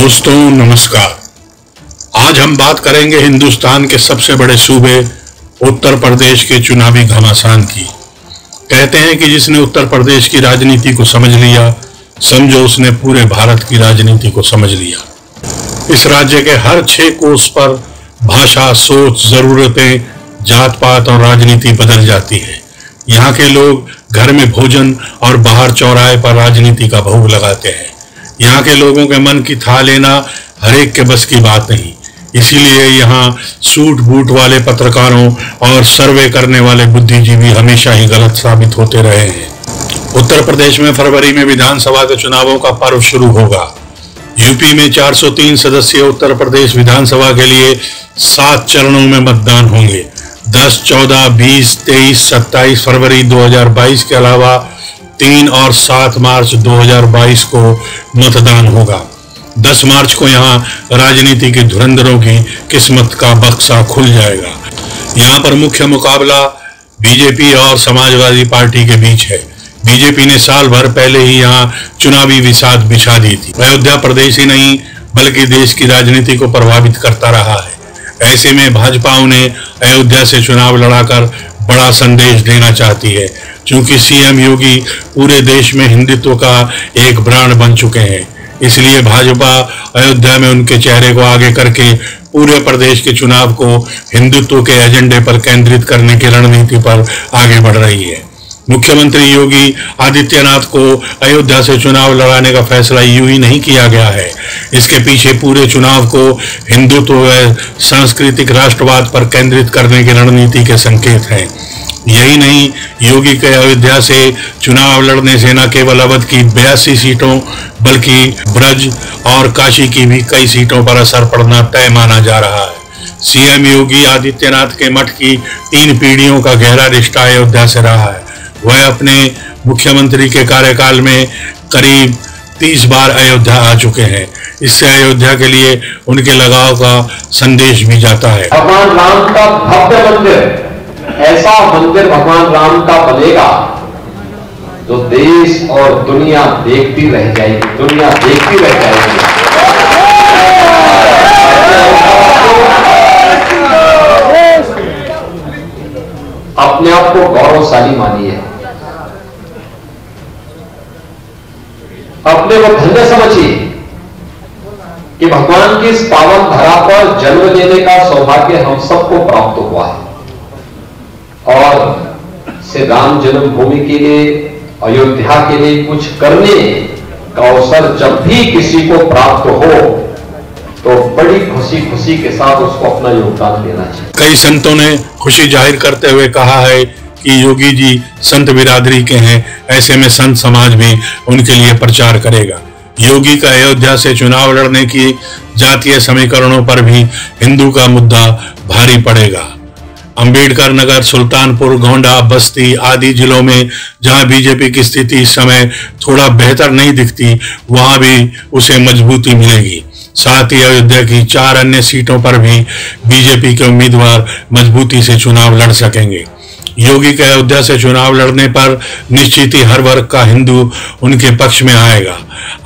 दोस्तों नमस्कार। आज हम बात करेंगे हिंदुस्तान के सबसे बड़े सूबे उत्तर प्रदेश के चुनावी घमासान की। कहते हैं कि जिसने उत्तर प्रदेश की राजनीति को समझ लिया, समझो उसने पूरे भारत की राजनीति को समझ लिया। इस राज्य के हर 6 कोस पर भाषा, सोच, जरूरतें, जात पात और राजनीति बदल जाती है। यहाँ के लोग घर में भोजन और बाहर चौराहे पर राजनीति का भोग लगाते हैं। यहाँ के लोगों के मन की था लेना हर एक के बस की बात नहीं। इसीलिए यहाँ सूट बूट वाले पत्रकारों और सर्वे करने वाले बुद्धिजीवी हमेशा ही गलत साबित होते रहे हैं। उत्तर प्रदेश में फरवरी में विधानसभा के चुनावों का पर्व शुरू होगा। यूपी में 403 सदस्यीय उत्तर प्रदेश विधानसभा के लिए 7 चरणों में मतदान होंगे। 10, 14, 20, 23, 27 फरवरी 2022 के अलावा 3 और 7 मार्च 2022 को मतदान होगा। 10 मार्च को यहाँ राजनीति के धुरंधरों की किस्मत का बक्सा खुल जाएगा। यहाँ पर मुख्य मुकाबला बीजेपी और समाजवादी पार्टी के बीच है। बीजेपी ने साल भर पहले ही यहाँ चुनावी विसात बिछा दी थी। अयोध्या प्रदेश ही नहीं बल्कि देश की राजनीति को प्रभावित करता रहा है। ऐसे में भाजपा उन्हें अयोध्या से चुनाव लड़ाकर बड़ा संदेश देना चाहती है। क्योंकि सीएम योगी पूरे देश में हिंदुत्व का एक ब्रांड बन चुके हैं, इसलिए भाजपा अयोध्या में उनके चेहरे को आगे करके पूरे प्रदेश के चुनाव को हिंदुत्व के एजेंडे पर केंद्रित करने की रणनीति पर आगे बढ़ रही है। मुख्यमंत्री योगी आदित्यनाथ को अयोध्या से चुनाव लड़ाने का फैसला यूं ही नहीं किया गया है। इसके पीछे पूरे चुनाव को हिंदुत्व व सांस्कृतिक राष्ट्रवाद पर केंद्रित करने की रणनीति के संकेत हैं। यही नहीं, योगी के अयोध्या से चुनाव लड़ने से न केवल अवध की 82 सीटों बल्कि ब्रज और काशी की भी कई सीटों पर असर पड़ना तय माना जा रहा है। सीएम योगी आदित्यनाथ के मठ की 3 पीढ़ियों का गहरा रिश्ता अयोध्या से रहा है। वह अपने मुख्यमंत्री के कार्यकाल में करीब 30 बार अयोध्या आ चुके हैं। इससे अयोध्या के लिए उनके लगाव का संदेश भी जाता है। भगवान राम का भव्य मंदिर, ऐसा मंदिर भगवान राम का बनेगा जो देश और दुनिया देखती रह जाएगी, दुनिया देखती रह जाएगी। अपने आप को गौरवशाली मानिए, अपने को धन्य समझिए कि भगवान की इस पावन धरा पर जन्म लेने का सौभाग्य हम सबको प्राप्त हुआ है। और श्री राम जन्मभूमि के लिए, अयोध्या के लिए कुछ करने का अवसर जब भी किसी को प्राप्त हो तो बड़ी खुशी के साथ उसको अपना योगदान देना चाहिए। कई संतों ने खुशी जाहिर करते हुए कहा है कि योगी जी संत बिरादरी के हैं, ऐसे में संत समाज भी उनके लिए प्रचार करेगा। योगी का अयोध्या से चुनाव लड़ने की जातीय समीकरणों पर भी हिंदू का मुद्दा भारी पड़ेगा। अंबेडकर नगर, सुल्तानपुर, गोंडा, बस्ती आदि जिलों में जहां बीजेपी की स्थिति इस समय थोड़ा बेहतर नहीं दिखती, वहां भी उसे मजबूती मिलेगी। साथ ही अयोध्या की 4 अन्य सीटों पर भी बीजेपी के उम्मीदवार मजबूती से चुनाव लड़ सकेंगे। योगी के अयोध्या से चुनाव लड़ने पर निश्चित ही हर वर्ग का हिंदू उनके पक्ष में आएगा।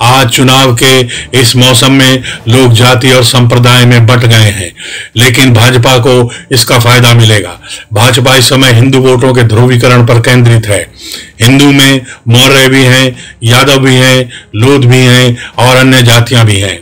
आज चुनाव के इस मौसम में लोग जाति और संप्रदाय में बंट गए हैं, लेकिन भाजपा को इसका फायदा मिलेगा। भाजपा इस समय हिंदू वोटों के ध्रुवीकरण पर केंद्रित है। हिंदू में मौर्य भी हैं, यादव भी हैं, लोध भी हैं और अन्य जातियां भी हैं।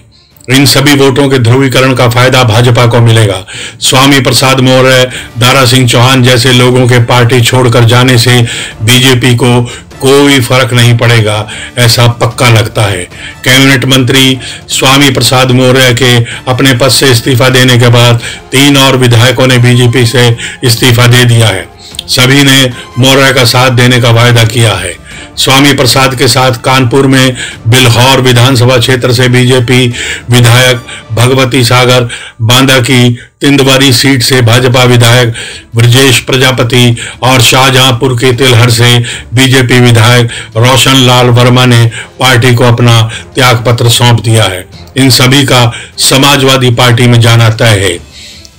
इन सभी वोटों के ध्रुवीकरण का फायदा भाजपा को मिलेगा। स्वामी प्रसाद मौर्य, दारा सिंह चौहान जैसे लोगों के पार्टी छोड़कर जाने से बीजेपी को कोई फर्क नहीं पड़ेगा, ऐसा पक्का लगता है। कैबिनेट मंत्री स्वामी प्रसाद मौर्य के अपने पद से इस्तीफा देने के बाद 3 और विधायकों ने बीजेपी से इस्तीफा दे दिया है। सभी ने मौर्य का साथ देने का वायदा किया है। स्वामी प्रसाद के साथ कानपुर में बिल्हौर विधानसभा क्षेत्र से बीजेपी विधायक भगवती सागर, बांदा की तिंदवारी सीट से भाजपा विधायक ब्रजेश प्रजापति और शाहजहांपुर के तिलहर से बीजेपी विधायक रोशन लाल वर्मा ने पार्टी को अपना त्यागपत्र सौंप दिया है। इन सभी का समाजवादी पार्टी में जाना तय है।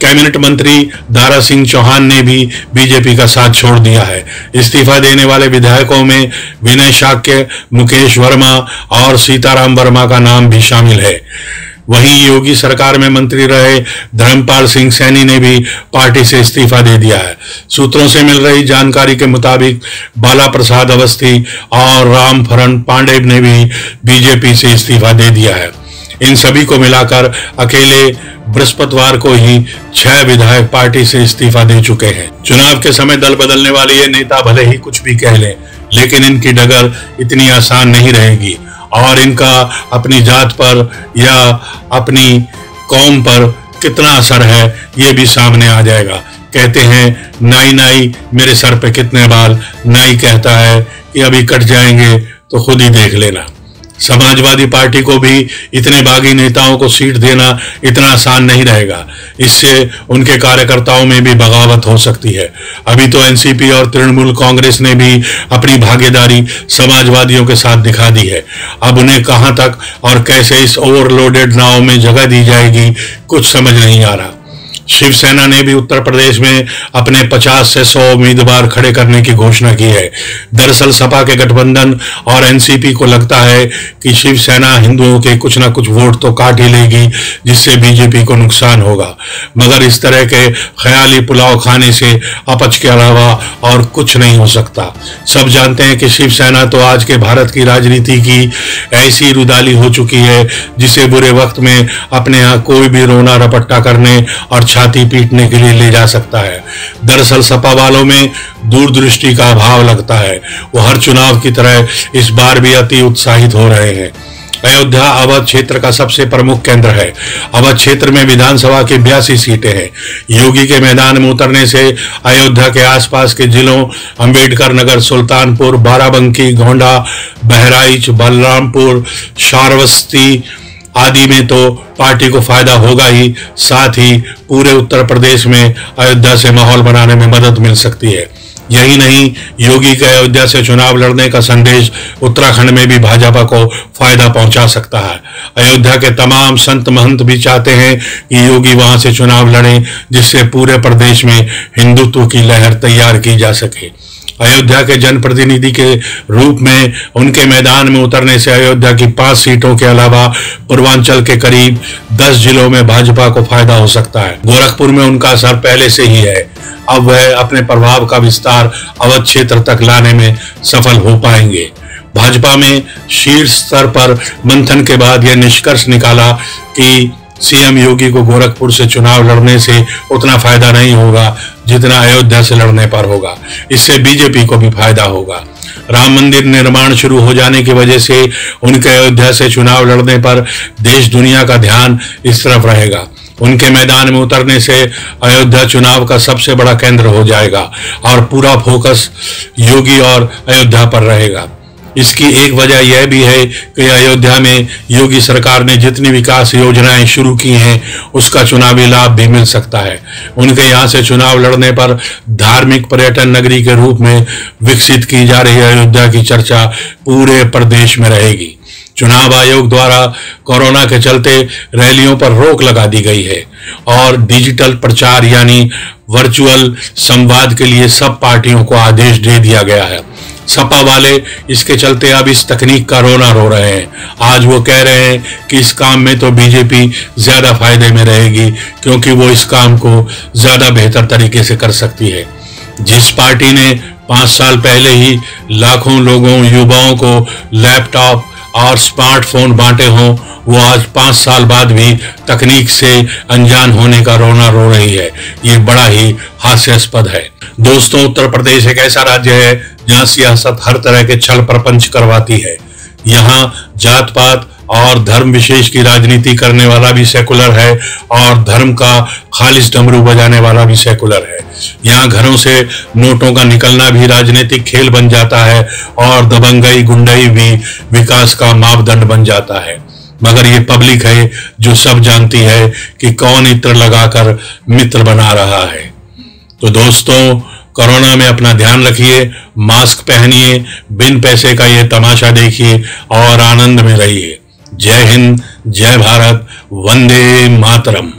कैबिनेट मंत्री दारा सिंह चौहान ने भी बीजेपी का साथ छोड़ दिया है। इस्तीफा देने वाले विधायकों में विनय शाक्य, मुकेश वर्मा और सीताराम वर्मा का नाम भी शामिल है। वहीं योगी सरकार में मंत्री रहे धर्मपाल सिंह सैनी ने भी पार्टी से इस्तीफा दे दिया है। सूत्रों से मिल रही जानकारी के मुताबिक बाला प्रसाद अवस्थी और रामफरन पांडे ने भी बीजेपी से इस्तीफा दे दिया है। इन सभी को मिलाकर अकेले बृहस्पतिवार को ही 6 विधायक पार्टी से इस्तीफा दे चुके हैं। चुनाव के समय दल बदलने वाले ये नेता भले ही कुछ भी कह लें, लेकिन इनकी डगर इतनी आसान नहीं रहेगी और इनका अपनी जात पर या अपनी कौम पर कितना असर है ये भी सामने आ जाएगा। कहते हैं नाई नाई मेरे सर पे कितने बाल, नाई कहता है कि अभी कट जाएंगे तो खुद ही देख लेना। समाजवादी पार्टी को भी इतने बागी नेताओं को सीट देना इतना आसान नहीं रहेगा। इससे उनके कार्यकर्ताओं में भी बगावत हो सकती है। अभी तो एनसीपी और तृणमूल कांग्रेस ने भी अपनी भागीदारी समाजवादियों के साथ दिखा दी है। अब उन्हें कहां तक और कैसे इस ओवरलोडेड नाव में जगह दी जाएगी कुछ समझ नहीं आ रहा। शिवसेना ने भी उत्तर प्रदेश में अपने 50 से 100 उम्मीदवार खड़े करने की घोषणा की है। दरअसल सपा के गठबंधन और एनसीपी को लगता है कि शिवसेना हिंदुओं के कुछ न कुछ वोट तो काट ही लेगी, जिससे बीजेपी को नुकसान होगा। मगर इस तरह के ख्याली पुलाव खाने से अपच के अलावा और कुछ नहीं हो सकता। सब जानते हैं कि शिवसेना तो आज के भारत की राजनीति की ऐसी रुदाली हो चुकी है जिसे बुरे वक्त में अपने यहाँ कोई भी रोना रपट्टा करने और छाती पीटने के लिए ले जा सकता है। दरअसल सपा वालों में दूरदृष्टि का अभाव लगता है। वो हर चुनाव की तरह इस बार भी अति उत्साहित हो रहे हैं। अयोध्या अवध क्षेत्र का सबसे प्रमुख केंद्र है। अवध क्षेत्र में विधानसभा की 82 सीटें हैं। योगी के मैदान में उतरने से अयोध्या के आसपास के जिलों अंबेडकर नगर, सुल्तानपुर, बाराबंकी, गोंडा, बहराइच, बलरामपुर, श्रावस्ती आदि में तो पार्टी को फायदा होगा ही, साथ ही पूरे उत्तर प्रदेश में अयोध्या से माहौल बनाने में मदद मिल सकती है। यही नहीं, योगी के अयोध्या से चुनाव लड़ने का संदेश उत्तराखंड में भी भाजपा को फायदा पहुंचा सकता है। अयोध्या के तमाम संत महंत भी चाहते हैं कि योगी वहां से चुनाव लड़ें, जिससे पूरे प्रदेश में हिंदुत्व की लहर तैयार की जा सके। अयोध्या के जनप्रतिनिधि के रूप में उनके मैदान में उतरने से अयोध्या की 5 सीटों के अलावा पूर्वांचल के करीब 10 जिलों में भाजपा को फायदा हो सकता है। गोरखपुर में उनका असर पहले से ही है। अब वह अपने प्रभाव का विस्तार अवध क्षेत्र तक लाने में सफल हो पाएंगे। भाजपा में शीर्ष स्तर पर मंथन के बाद यह निष्कर्ष निकाला कि सीएम योगी को गोरखपुर से चुनाव लड़ने से उतना फायदा नहीं होगा जितना अयोध्या से लड़ने पर होगा। इससे बीजेपी को भी फायदा होगा। राम मंदिर निर्माण शुरू हो जाने की वजह से उनके अयोध्या से चुनाव लड़ने पर देश दुनिया का ध्यान इस तरफ रहेगा। उनके मैदान में उतरने से अयोध्या चुनाव का सबसे बड़ा केंद्र हो जाएगा और पूरा फोकस योगी और अयोध्या पर रहेगा। इसकी एक वजह यह भी है कि अयोध्या में योगी सरकार ने जितनी विकास योजनाएं शुरू की हैं उसका चुनावी लाभ भी मिल सकता है। उनके यहाँ से चुनाव लड़ने पर धार्मिक पर्यटन नगरी के रूप में विकसित की जा रही अयोध्या की चर्चा पूरे प्रदेश में रहेगी। चुनाव आयोग द्वारा कोरोना के चलते रैलियों पर रोक लगा दी गई है और डिजिटल प्रचार यानी वर्चुअल संवाद के लिए सब पार्टियों को आदेश दे दिया गया है। सपा वाले इसके चलते अब इस तकनीक का रोना रो रहे हैं। आज वो कह रहे हैं कि इस काम में तो बीजेपी ज्यादा फायदे में रहेगी क्योंकि वो इस काम को ज्यादा बेहतर तरीके से कर सकती है। जिस पार्टी ने 5 साल पहले ही लाखों लोगों युवाओं को लैपटॉप और स्मार्टफोन बांटे हों, वो आज 5 साल बाद भी तकनीक से अनजान होने का रोना रो रही है। ये बड़ा ही हास्यास्पद है। दोस्तों, उत्तर प्रदेश एक ऐसा राज्य है जहां सियासत हर तरह के छल प्रपंच करवाती है। यहाँ जात पात और धर्म विशेष की राजनीति करने वाला भी सेकुलर है और धर्म का खालिस डमरू बजाने वाला भी सेकुलर है। यहाँ घरों से नोटों का निकलना भी राजनीतिक खेल बन जाता है और दबंगई गुंडई भी विकास का मापदंड बन जाता है। मगर ये पब्लिक है जो सब जानती है कि कौन इत्र लगाकर मित्र बना रहा है। तो दोस्तों, कोरोना में अपना ध्यान रखिए, मास्क पहनिए, बिन पैसे का ये तमाशा देखिए और आनंद में रहिए। जय हिंद, जय भारत, वंदे मातरम।